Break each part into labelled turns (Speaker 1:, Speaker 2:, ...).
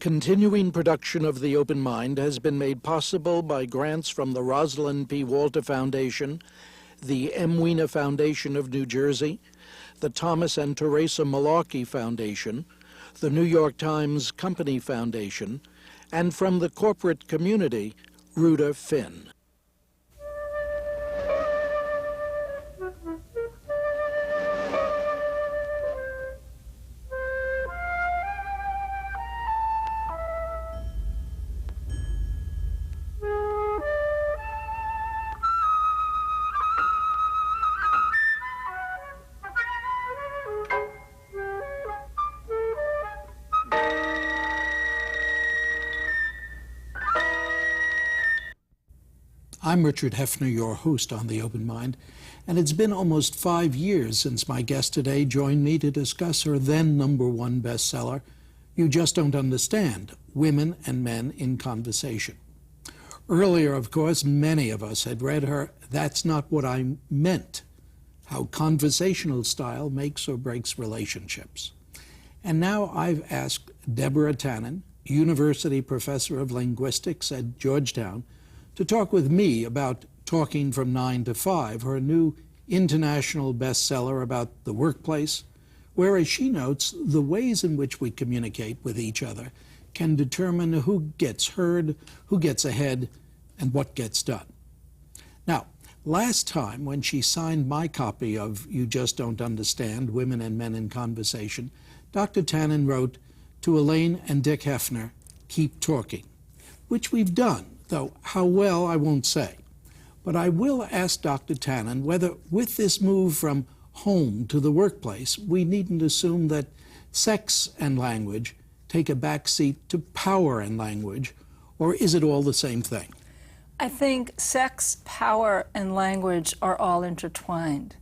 Speaker 1: Continuing production of The Open Mind has been made possible by grants from the Rosalind P. Walter Foundation, the M. Weena Foundation of New Jersey, the Thomas and Teresa Malarkey Foundation, the New York Times Company Foundation, and from the corporate community, Rhoda Finn. I'm Richard Heffner, your host on The Open Mind, and it's been almost 5 years since my guest today joined me to discuss her then #1 bestseller, You Just Don't Understand, Women and Men in Conversation. Earlier, of course, many of us had read her That's Not What I Meant, How Conversational Style Makes or Breaks Relationships. And now I've asked Deborah Tannen, University Professor of Linguistics at Georgetown, to talk with me about Talking from 9 to 5, her new international bestseller about the workplace, where, as she notes, the ways in which we communicate with each other can determine who gets heard, who gets ahead, and what gets done. Now, last time when she signed my copy of You Just Don't Understand, Women and Men in Conversation, Dr. Tannen wrote, "To Elaine and Dick Heffner, keep talking," which we've done, though how well I won't say. But I will ask Dr. Tannen whether with this move from home to the workplace, we needn't assume that sex and language take a backseat to power and language, or is it all the same thing?
Speaker 2: I think sex, power, and language are all intertwined,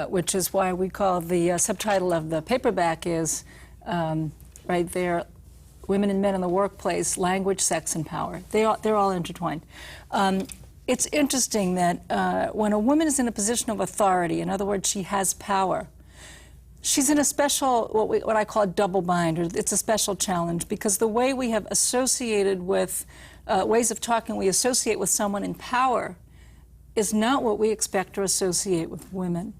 Speaker 2: which is why we call the subtitle of the paperback is right there, Women and Men in the Workplace, Language, Sex, and Power. They're all intertwined. It's interesting that when a woman is in a position of authority, in other words, she has power, she's in a special, what I call a double bind, or it's a special challenge, because the way we have associated with, ways of talking we associate with someone in power is not what we expect or associate with women.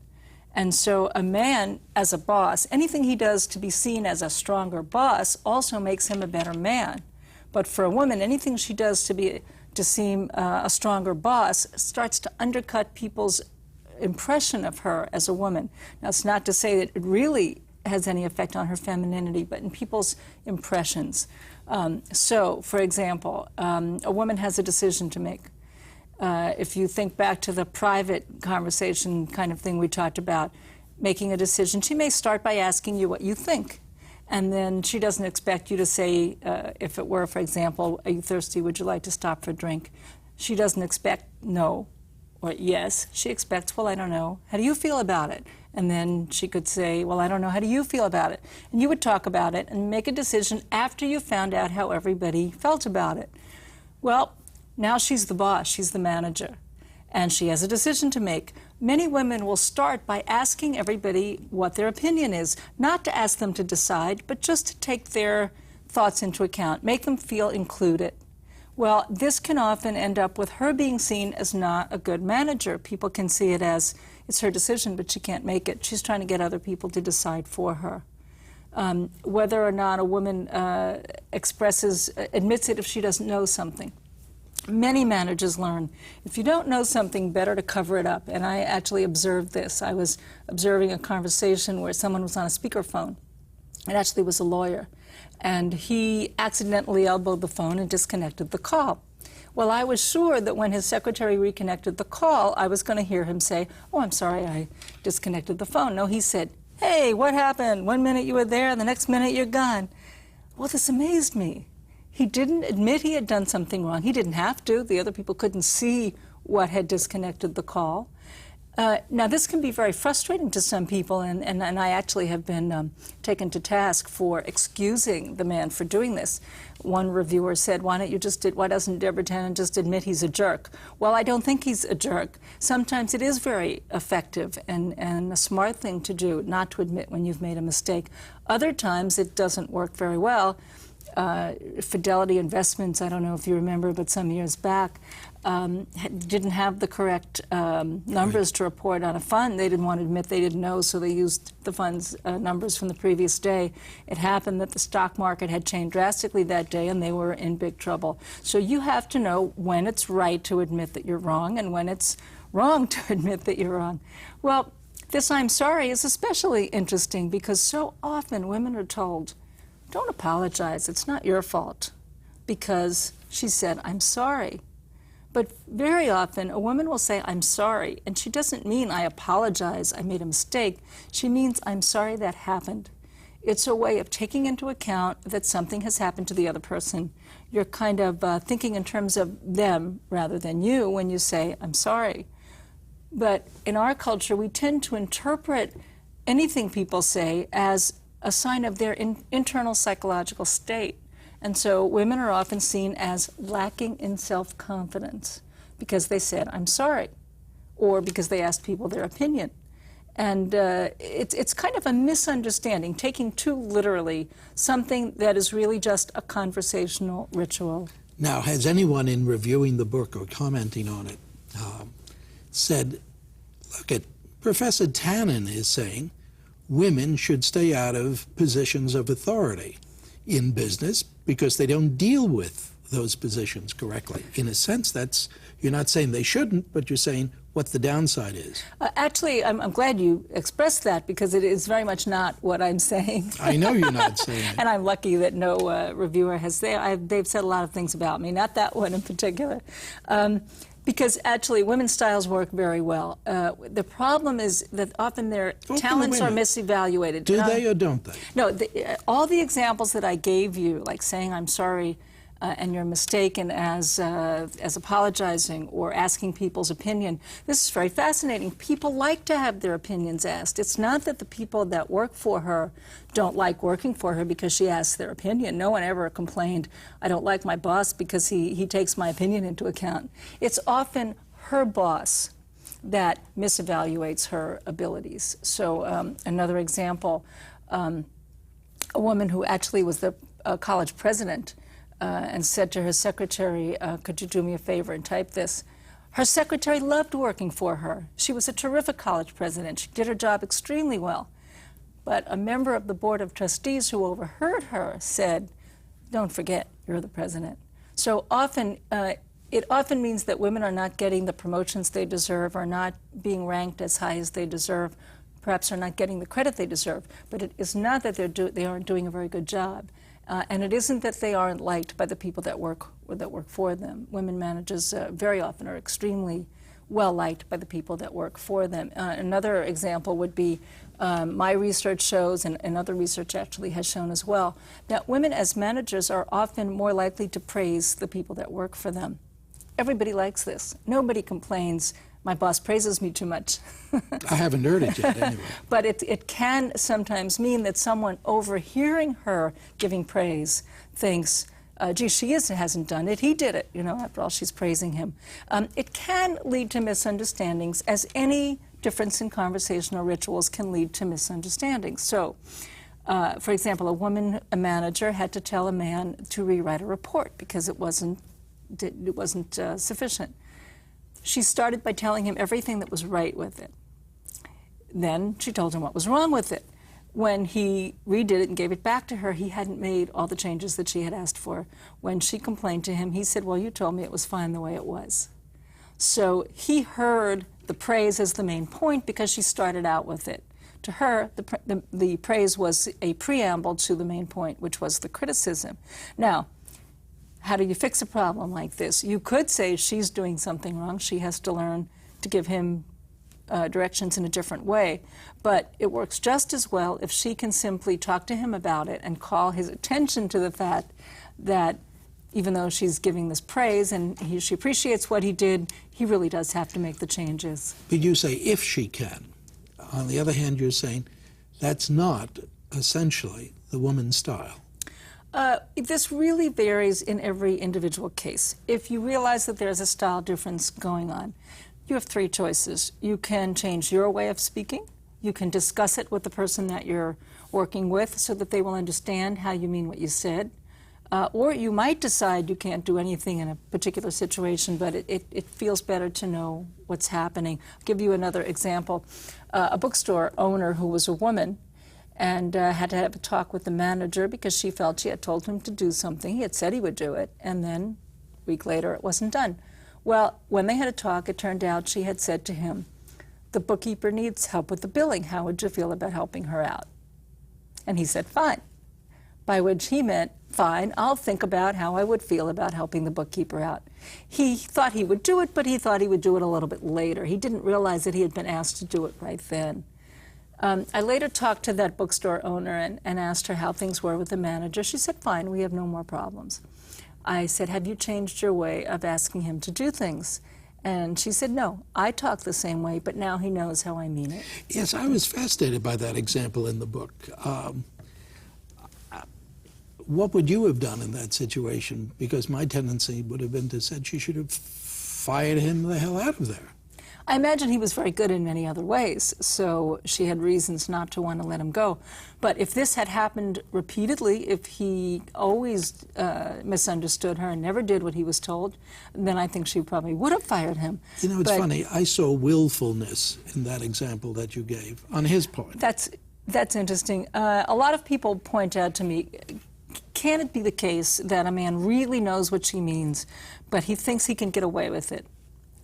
Speaker 2: And so a man, as a boss, anything he does to be seen as a stronger boss also makes him a better man. But for a woman, anything she does to seem a stronger boss starts to undercut people's impression of her as a woman. Now, it's not to say that it really has any effect on her femininity, but in people's impressions. So, for example, a woman has a decision to make. If you think back to the private conversation kind of thing we talked about, making a decision, she may start by asking you what you think. And then she doesn't expect you to say, if it were, for example, are you thirsty, would you like to stop for a drink? She doesn't expect no or yes. She expects, well, I don't know. How do you feel about it? And then she could say, well, I don't know. How do you feel about it? And you would talk about it and make a decision after you found out how everybody felt about it. Well, now she's the boss, she's the manager, and she has a decision to make. Many women will start by asking everybody what their opinion is, not to ask them to decide, but just to take their thoughts into account, make them feel included. Well, this can often end up with her being seen as not a good manager. People can see it as it's her decision, but she can't make it. She's trying to get other people to decide for her. Whether or not a woman admits it if she doesn't know something. Many managers learn, if you don't know something, better to cover it up. And I actually observed this. I was observing a conversation where someone was on a speakerphone. It actually was a lawyer. And he accidentally elbowed the phone and disconnected the call. Well, I was sure that when his secretary reconnected the call, I was going to hear him say, oh, I'm sorry, I disconnected the phone. No, he said, hey, what happened? 1 minute you were there, the next minute you're gone. Well, this amazed me. He didn't admit he had done something wrong. He didn't have to. The other people couldn't see what had disconnected the call. Now, this can be very frustrating to some people, and I actually have been taken to task for excusing the man for doing this. One reviewer said, why doesn't Deborah Tannen just admit he's a jerk? Well, I don't think he's a jerk. Sometimes it is very effective and a smart thing to do, not to admit when you've made a mistake. Other times it doesn't work very well. Fidelity Investments, I don't know if you remember, but some years back, didn't have the correct numbers to report on a fund. They didn't want to admit they didn't know, so they used the fund's numbers from the previous day. It happened that the stock market had changed drastically that day, and they were in big trouble. So you have to know when it's right to admit that you're wrong and when it's wrong to admit that you're wrong. Well, this "I'm sorry" is especially interesting because so often women are told, don't apologize, it's not your fault, because she said, "I'm sorry." But very often a woman will say, "I'm sorry," and she doesn't mean "I apologize, I made a mistake." She means, "I'm sorry that happened." It's a way of taking into account that something has happened to the other person. You're kind of thinking in terms of them rather than you when you say, "I'm sorry." But in our culture, we tend to interpret anything people say as a sign of their internal psychological state. And so women are often seen as lacking in self-confidence because they said, "I'm sorry," or because they asked people their opinion. And it's kind of a misunderstanding, taking too literally something that is really just a conversational ritual.
Speaker 1: Now, has anyone in reviewing the book or commenting on it said, look, Professor Tannen is saying women should stay out of positions of authority in business because they don't deal with those positions correctly. In a sense, you're not saying they shouldn't, but you're saying what the downside is.
Speaker 2: Actually, I'm glad you expressed that because it is very much not what I'm saying.
Speaker 1: I know you're not saying it.
Speaker 2: And I'm lucky that no reviewer has. They've said a lot of things about me, not that one in particular. Because actually, women's styles work very well. The problem is that often their talents are misevaluated.
Speaker 1: Do they or don't they?
Speaker 2: No, all the examples that I gave you, like saying "I'm sorry" and you're mistaken as apologizing or asking people's opinion, this is very fascinating. People like to have their opinions asked. It's not that the people that work for her don't like working for her because she asks their opinion. No one ever complained, "I don't like my boss because he takes my opinion into account." It's often her boss that misevaluates her abilities. So another example, a woman who actually was the college president and said to her secretary, "Could you do me a favor and type this?" Her secretary loved working for her. She was a terrific college president. She did her job extremely well. But a member of the board of trustees who overheard her said, "Don't forget, you're the president." So often, it often means that women are not getting the promotions they deserve, are not being ranked as high as they deserve, perhaps are not getting the credit they deserve. But it is not that they aren't doing a very good job. And it isn't that they aren't liked by the people that work for them. Women managers very often are extremely well liked by the people that work for them. Another example would be my research shows, and other research actually has shown as well, that women as managers are often more likely to praise the people that work for them. Everybody likes this. Nobody complains, "My boss praises me too much."
Speaker 1: I haven't heard it yet, anyway.
Speaker 2: But it can sometimes mean that someone overhearing her giving praise thinks, gee, she hasn't done it, he did it. After all, she's praising him. It can lead to misunderstandings, as any difference in conversational rituals can lead to misunderstandings. So, for example, a manager had to tell a man to rewrite a report because it wasn't sufficient. She started by telling him everything that was right with it. Then she told him what was wrong with it. When he redid it and gave it back to her, he hadn't made all the changes that she had asked for. When she complained to him, he said, "Well, you told me it was fine the way it was." So he heard the praise as the main point because she started out with it. To her, the praise was a preamble to the main point, which was the criticism. Now, how do you fix a problem like this? You could say she's doing something wrong. She has to learn to give him directions in a different way. But it works just as well if she can simply talk to him about it and call his attention to the fact that even though she's giving this praise and she appreciates what he did, he really does have to make the changes.
Speaker 1: But you say if she can. On the other hand, you're saying that's not essentially the woman's style.
Speaker 2: This really varies in every individual case. If you realize that there's a style difference going on, you have three choices. You can change your way of speaking. You can discuss it with the person that you're working with so that they will understand how you mean what you said. Or you might decide you can't do anything in a particular situation, but it feels better to know what's happening. I'll give you another example. A bookstore owner who was a woman and had to have a talk with the manager because she felt she had told him to do something. He had said he would do it, and then a week later it wasn't done. Well, when they had a talk, it turned out she had said to him, "The bookkeeper needs help with the billing. How would you feel about helping her out?" And he said, "Fine," by which he meant, "Fine, I'll think about how I would feel about helping the bookkeeper out." He thought he would do it, but he thought he would do it a little bit later. He didn't realize that he had been asked to do it right then. I later talked to that bookstore owner and asked her how things were with the manager. She said, "Fine, we have no more problems." I said, "Have you changed your way of asking him to do things?" And she said, "No, I talk the same way, but now he knows how I mean it."
Speaker 1: Yes, I was fascinated by that example in the book. What would you have done in that situation? Because my tendency would have been to say she should have fired him the hell out of there.
Speaker 2: I imagine he was very good in many other ways, so she had reasons not to want to let him go. But if this had happened repeatedly, if he always misunderstood her and never did what he was told, then I think she probably would have fired him.
Speaker 1: You know, it's funny. I saw willfulness in that example that you gave on his part.
Speaker 2: That's interesting. A lot of people point out to me, can it be the case that a man really knows what she means, but he thinks he can get away with it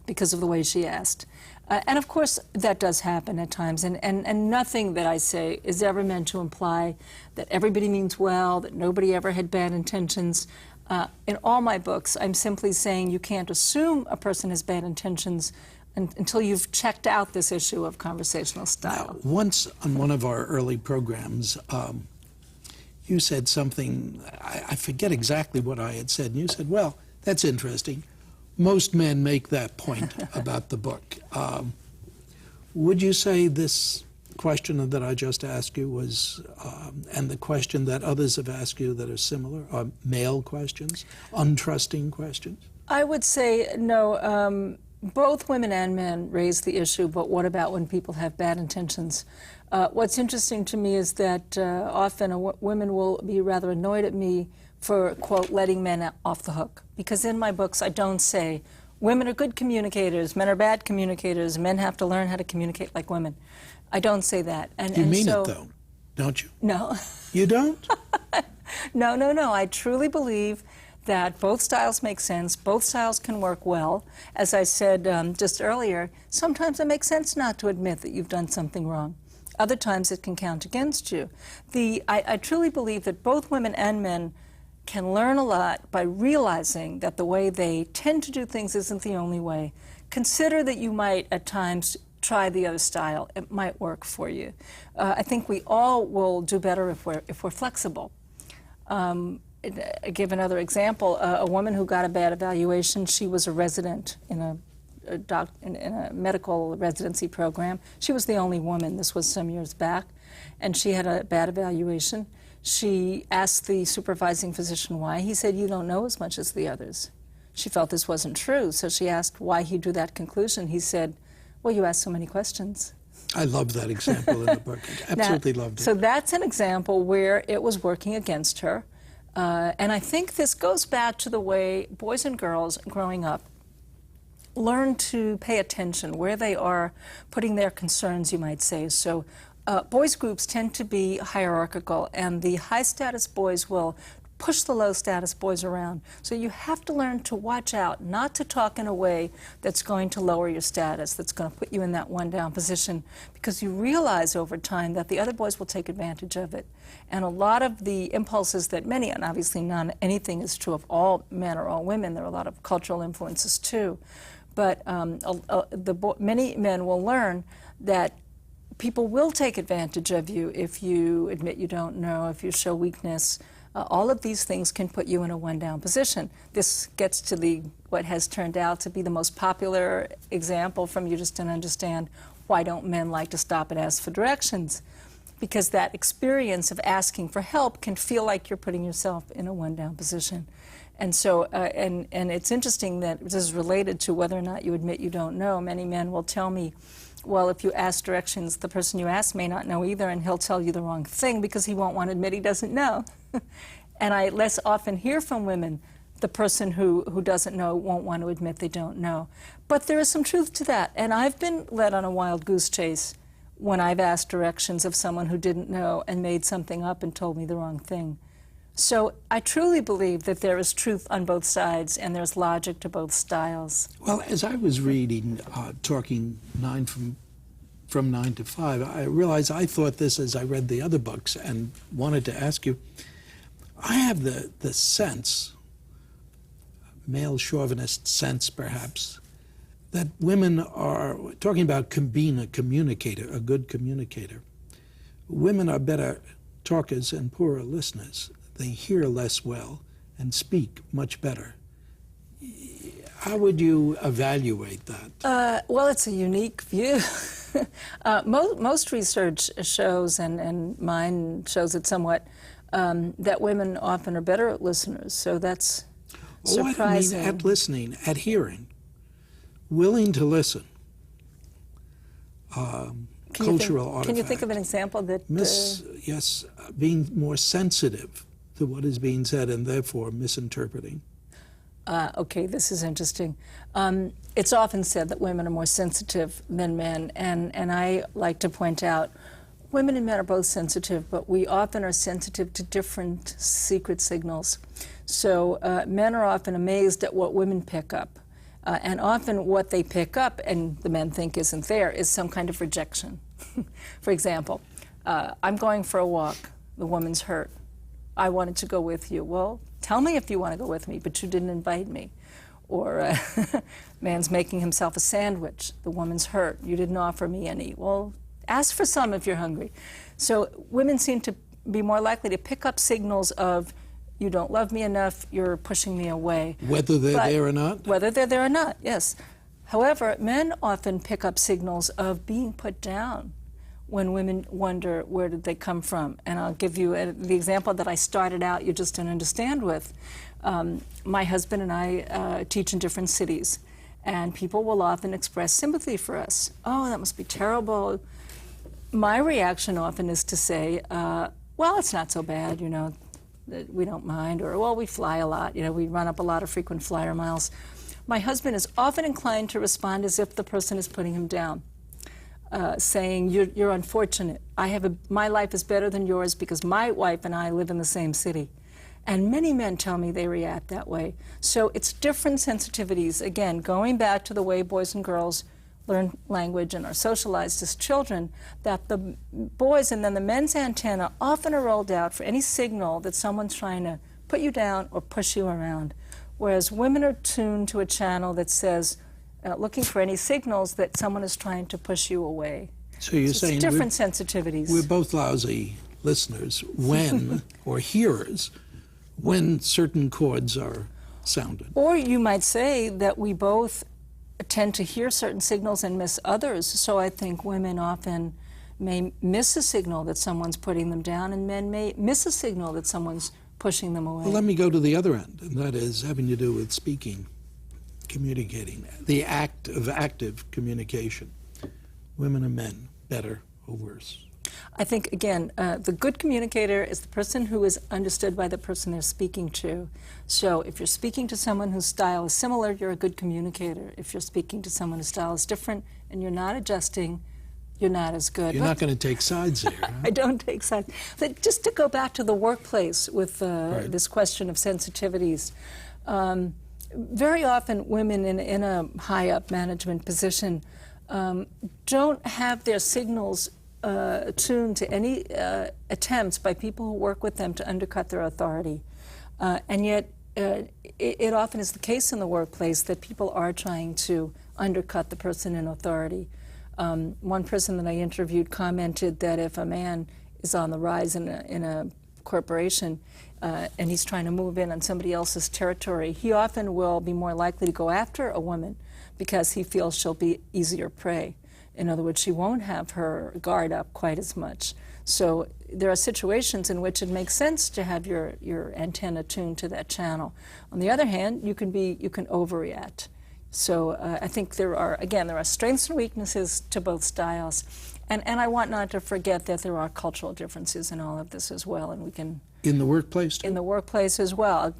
Speaker 2: because of the way she asked? And of course, that does happen at times. And nothing that I say is ever meant to imply that everybody means well, that nobody ever had bad intentions. In all my books, I'm simply saying you can't assume a person has bad intentions until you've checked out this issue of conversational style.
Speaker 1: Now, once on one of our early programs, you said something, I forget exactly what I had said, and you said, "Well, that's interesting. Most men make that point about the book." Would you say this question that I just asked you was, and the question that others have asked you that are similar, are male questions, untrusting questions?
Speaker 2: I would say no. Both women and men raise the issue, but what about when people have bad intentions? What's interesting to me is that often women will be rather annoyed at me for, quote, letting men off the hook. Because in my books, I don't say women are good communicators, men are bad communicators, men have to learn how to communicate like women. I don't say that.
Speaker 1: You mean it, though, don't you?
Speaker 2: No.
Speaker 1: You don't?
Speaker 2: No. I truly believe that both styles make sense, both styles can work well. As I said just earlier, sometimes it makes sense not to admit that you've done something wrong. Other times it can count against you. I truly believe that both women and men can learn a lot by realizing that the way they tend to do things isn't the only way. Consider that you might at times try the other style. It might work for you. I think we all will do better if we're flexible. I give another example. A woman who got a bad evaluation, she was a resident in a medical residency program. She was the only woman. This was some years back. And she had a bad evaluation. She asked the supervising physician why. He said, "You don't know as much as the others." She felt this wasn't true, so she asked why he drew that conclusion. He said, "Well, you asked so many questions."
Speaker 1: I love that example in the book. I absolutely loved it.
Speaker 2: So that's an example where it was working against her. And I think this goes back to the way boys and girls growing up learn to pay attention where they are putting their concerns, you might say. So boys' groups tend to be hierarchical, and the high-status boys will push the low-status boys around. So you have to learn to watch out, not to talk in a way that's going to lower your status, that's going to put you in that one-down position, because you realize over time that the other boys will take advantage of it. And a lot of the impulses that many, and obviously not anything is true of all men or all women, there are a lot of cultural influences too, but many men will learn that people will take advantage of you if you admit you don't know, if you show weakness. All of these things can put you in a one-down position. This gets to what has turned out to be the most popular example from You Just Don't Understand, why don't men like to stop and ask for directions? Because that experience of asking for help can feel like you're putting yourself in a one-down position. And so, and it's interesting that this is related to whether or not you admit you don't know. Many men will tell me, well, if you ask directions, the person you ask may not know either, and he'll tell you the wrong thing because he won't want to admit he doesn't know. And I less often hear from women the person who doesn't know won't want to admit they don't know. But there is some truth to that. And I've been led on a wild goose chase when I've asked directions of someone who didn't know and made something up and told me the wrong thing. So I truly believe that there is truth on both sides and there's logic to both styles.
Speaker 1: Well, as I was reading, talking from 9 to 5, I realized I thought this as I read the other books and wanted to ask you. I have the sense, male chauvinist sense perhaps, that women are, talking about being a communicator, a good communicator, women are better talkers and poorer listeners. They hear less well and speak much better. How would you evaluate that?
Speaker 2: Well, it's a unique view. Most research shows, and mine shows it somewhat, that women often are better at listeners, so that's surprising.
Speaker 1: I mean at listening, at hearing, willing to listen. Cultural artifact.
Speaker 2: Can you think of an example that...
Speaker 1: Yes, being more sensitive to what is being said and therefore misinterpreting.
Speaker 2: Okay, this is interesting. It's often said that women are more sensitive than men, and I like to point out women and men are both sensitive, but we often are sensitive to different secret signals. So men are often amazed at what women pick up. And often what they pick up, and the men think isn't there, is some kind of rejection. For example, I'm going for a walk. The woman's hurt. I wanted to go with you. Well, tell me if you want to go with me, but you didn't invite me. Or man's making himself a sandwich. The woman's hurt. You didn't offer me any. Well, ask for some if you're hungry. So women seem to be more likely to pick up signals of, you don't love me enough, you're pushing me away.
Speaker 1: Whether they're there or not?
Speaker 2: Whether they're there or not, yes. However, men often pick up signals of being put down when women wonder where did they come from. And I'll give you the example that I started out, you just didn't understand with. My husband and I teach in different cities, and people will often express sympathy for us. Oh, that must be terrible. My reaction often is to say, well, it's not so bad, you know. We don't mind, or, well, we fly a lot, you know, we run up a lot of frequent flyer miles. My husband is often inclined to respond as if the person is putting him down, saying, you're unfortunate. My life is better than yours because my wife and I live in the same city. And many men tell me they react that way. So it's different sensitivities. Again, going back to the way boys and girls learn language and are socialized as children, that the boys and then the men's antenna often are rolled out for any signal that someone's trying to put you down or push you around, whereas women are tuned to a channel that says, looking for any signals that someone is trying to push you away.
Speaker 1: So you're saying
Speaker 2: it's different sensitivities.
Speaker 1: We're both lousy listeners when, or hearers, when certain chords are sounded.
Speaker 2: Or you might say that we both tend to hear certain signals and miss others. So I think women often may miss a signal that someone's putting them down, and men may miss a signal that someone's pushing them away.
Speaker 1: Well, let me go to the other end, and that is having to do with speaking, communicating, the act of active communication. Women and men, better or worse?
Speaker 2: I think, again, the good communicator is the person who is understood by the person they're speaking to. So if you're speaking to someone whose style is similar, you're a good communicator. If you're speaking to someone whose style is different and you're not adjusting, you're not as good.
Speaker 1: You're not going to take sides here. Huh?
Speaker 2: I don't take sides. But just to go back to the workplace with this question of sensitivities, very often women in a high-up management position don't have their signals tuned to any attempts by people who work with them to undercut their authority. And yet, it often is the case in the workplace that people are trying to undercut the person in authority. One person that I interviewed commented that if a man is on the rise in a corporation and he's trying to move in on somebody else's territory, he often will be more likely to go after a woman because he feels she'll be easier prey. In other words, she won't have her guard up quite as much. So there are situations in which it makes sense to have your antenna tuned to that channel. On the other hand, you can overreact. So I think there are strengths and weaknesses to both styles. And I want not to forget that there are cultural differences in all of this as well, and we can
Speaker 1: In the workplace, too?
Speaker 2: In the workplace as well.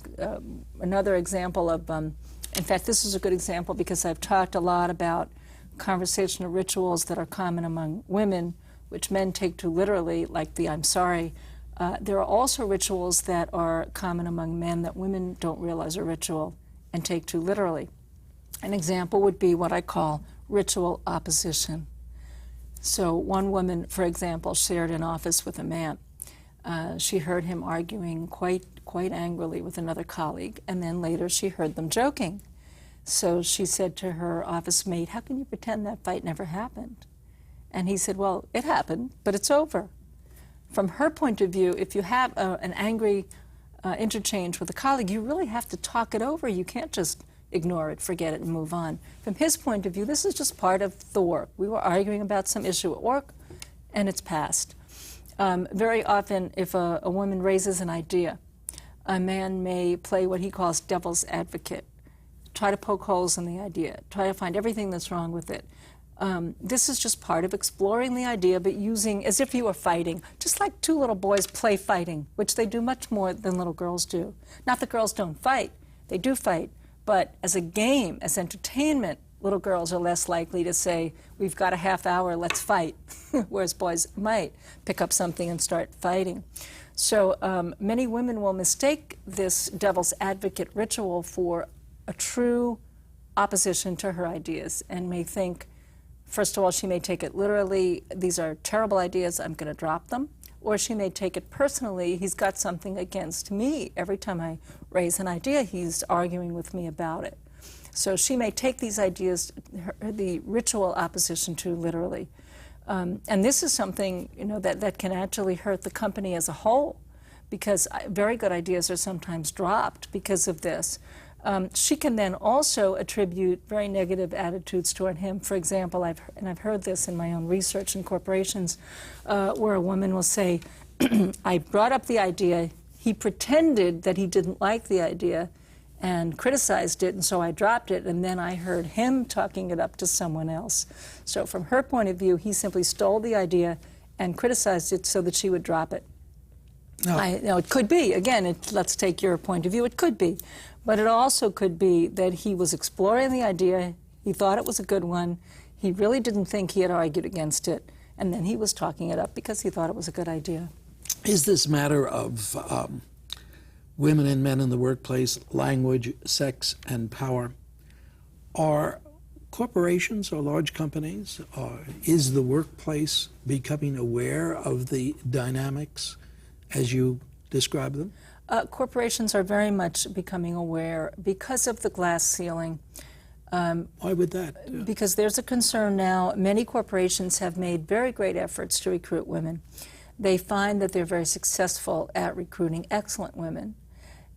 Speaker 2: Another example of, in fact, this is a good example because I've talked a lot about conversational rituals that are common among women, which men take too literally, like the I'm sorry. There are also rituals that are common among men that women don't realize are ritual and take too literally. An example would be what I call ritual opposition. So one woman, for example, shared an office with a man. She heard him arguing quite angrily with another colleague, and then later she heard them joking. So she said to her office mate, "How can you pretend that fight never happened?" And he said, "Well, it happened, but it's over." From her point of view, if you have an angry interchange with a colleague, you really have to talk it over. You can't just ignore it, forget it, and move on. From his point of view, this is just part of the work. We were arguing about some issue at work, and it's passed. Very often, if a woman raises an idea, a man may play what he calls devil's advocate, try to poke holes in the idea, try to find everything that's wrong with it. This is just part of exploring the idea, but using as if you were fighting, just like two little boys play fighting, which they do much more than little girls do. Not that girls don't fight, they do fight, but as a game, as entertainment, little girls are less likely to say, "We've got a half hour, let's fight," whereas boys might pick up something and start fighting. So many women will mistake this devil's advocate ritual for a true opposition to her ideas and may think, first of all, she may take it literally, these are terrible ideas, I'm going to drop them. Or she may take it personally, he's got something against me. Every time I raise an idea, he's arguing with me about it. So she may take these ideas, the ritual opposition to literally. And this is something, that can actually hurt the company as a whole, because very good ideas are sometimes dropped because of this. She can then also attribute very negative attitudes toward him. For example, I've heard this in my own research in corporations, where a woman will say, "I brought up the idea, he pretended that he didn't like the idea and criticized it, and so I dropped it, and then I heard him talking it up to someone else." So from her point of view, he simply stole the idea and criticized it so that she would drop it. No. It could be, again, let's take your point of view, it could be. But it also could be that he was exploring the idea, he thought it was a good one, he really didn't think he had argued against it, and then he was talking it up because he thought it was a good idea.
Speaker 1: Is this matter of women and men in the workplace, language, sex, and power, are corporations or large companies, is the workplace becoming aware of the dynamics as you describe them?
Speaker 2: Corporations are very much becoming aware because of the glass ceiling.
Speaker 1: Why would that?
Speaker 2: Because there's a concern now. Many corporations have made very great efforts to recruit women. They find that they're very successful at recruiting excellent women.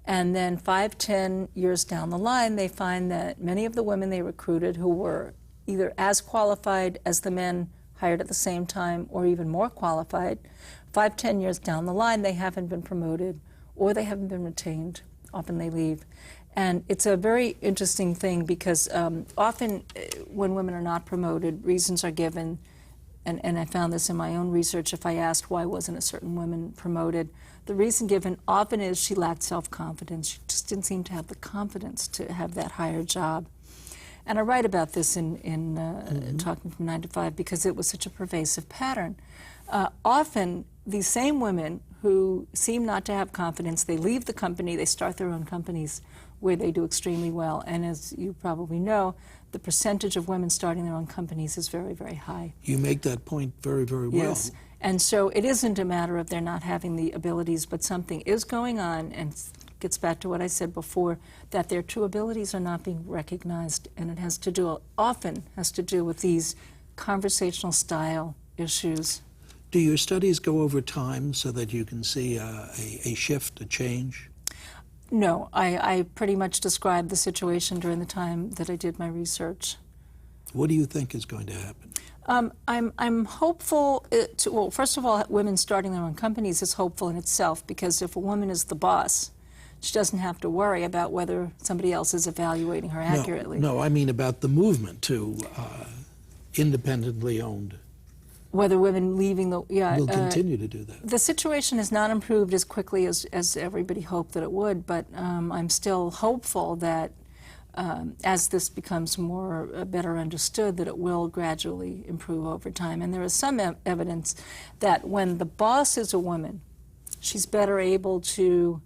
Speaker 2: And then 5-10 years down the line, they find that many of the women they recruited who were either as qualified as the men hired at the same time or even more qualified, 5-10 years down the line, they haven't been promoted or they haven't been retained. Often they leave. And it's a very interesting thing because often when women are not promoted, reasons are given, and I found this in my own research. If I asked why wasn't a certain woman promoted, the reason given often is she lacked self-confidence. She just didn't seem to have the confidence to have that higher job. And I write about this in Talking from 9 to 5 because it was such a pervasive pattern. Often these same women who seem not to have confidence, they leave the company, they start their own companies where they do extremely well. And as you probably know, the percentage of women starting their own companies is very, very high.
Speaker 1: You make that point very, very well.
Speaker 2: Yes. And so it isn't a matter of they're not having the abilities, but something is going on, and gets back to what I said before, that their true abilities are not being recognized, and it has to do, often has to do with these conversational style issues.
Speaker 1: Do your studies go over time so that you can see a shift, a change?
Speaker 2: No, I pretty much described the situation during the time that I did my research.
Speaker 1: What do you think is going to happen?
Speaker 2: I'm hopeful. Well, first of all, women starting their own companies is hopeful in itself, because if a woman is the boss, she doesn't have to worry about whether somebody else is evaluating her accurately.
Speaker 1: No, I mean about the movement to independently owned
Speaker 2: Whether women leaving the,
Speaker 1: Will continue to do that.
Speaker 2: the situation has not improved as quickly as everybody hoped that it would, but I'm still hopeful that as this becomes more better understood, that it will gradually improve over time. And there is some evidence that when the boss is a woman, she's better able to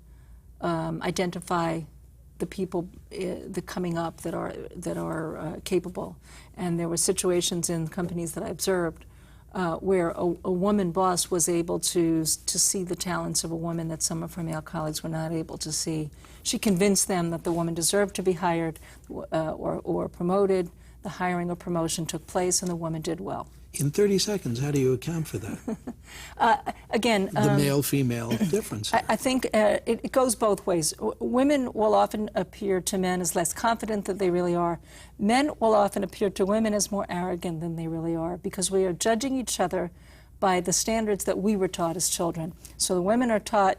Speaker 2: identify the people the coming up that are capable. And there were situations in companies that I observed where a woman boss was able to see the talents of a woman that some of her male colleagues were not able to see. She convinced them that the woman deserved to be hired or promoted. The hiring or promotion took place, and the woman did well.
Speaker 1: In 30 seconds, how do you account for that?
Speaker 2: Again,
Speaker 1: the male-female difference.
Speaker 2: I think it goes both ways. Women will often appear to men as less confident than they really are. Men will often appear to women as more arrogant than they really are, because we are judging each other by the standards that we were taught as children. So the women are taught,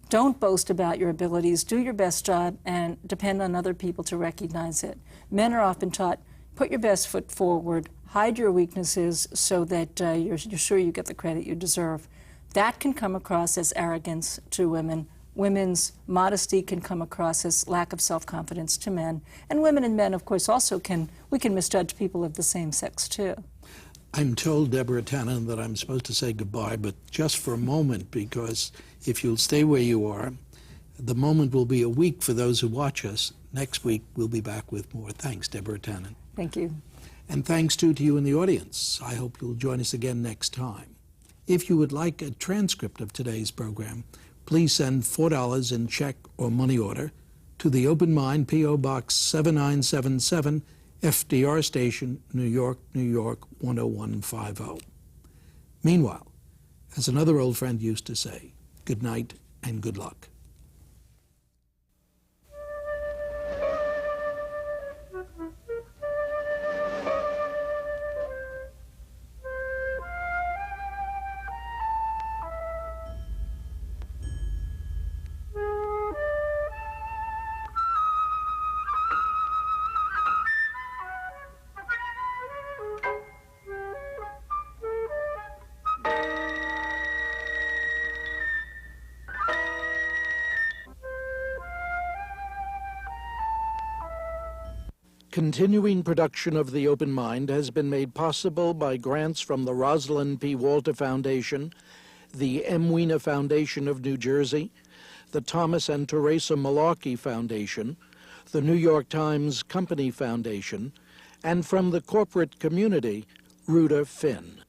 Speaker 2: don't boast about your abilities, do your best job, and depend on other people to recognize it. Men are often taught, put your best foot forward, hide your weaknesses so that you're sure you get the credit you deserve. That can come across as arrogance to women. Women's modesty can come across as lack of self-confidence to men. And women and men, of course, also we can misjudge people of the same sex, too.
Speaker 1: I'm told, Deborah Tannen, that I'm supposed to say goodbye, but just for a moment, because if you'll stay where you are, the moment will be a week for those who watch us. Next week, we'll be back with more. Thanks, Deborah Tannen.
Speaker 2: Thank you.
Speaker 1: And thanks, too, to you in the audience. I hope you'll join us again next time. If you would like a transcript of today's program, please send $4 in check or money order to the Open Mind, P.O. Box 7977, FDR Station, New York, New York, 10150. Meanwhile, as another old friend used to say, good night and good luck. Continuing production of The Open Mind has been made possible by grants from the Rosalind P. Walter Foundation, the M. Weena Foundation of New Jersey, the Thomas and Teresa Malarkey Foundation, the New York Times Company Foundation, and from the corporate community, Rudder Finn.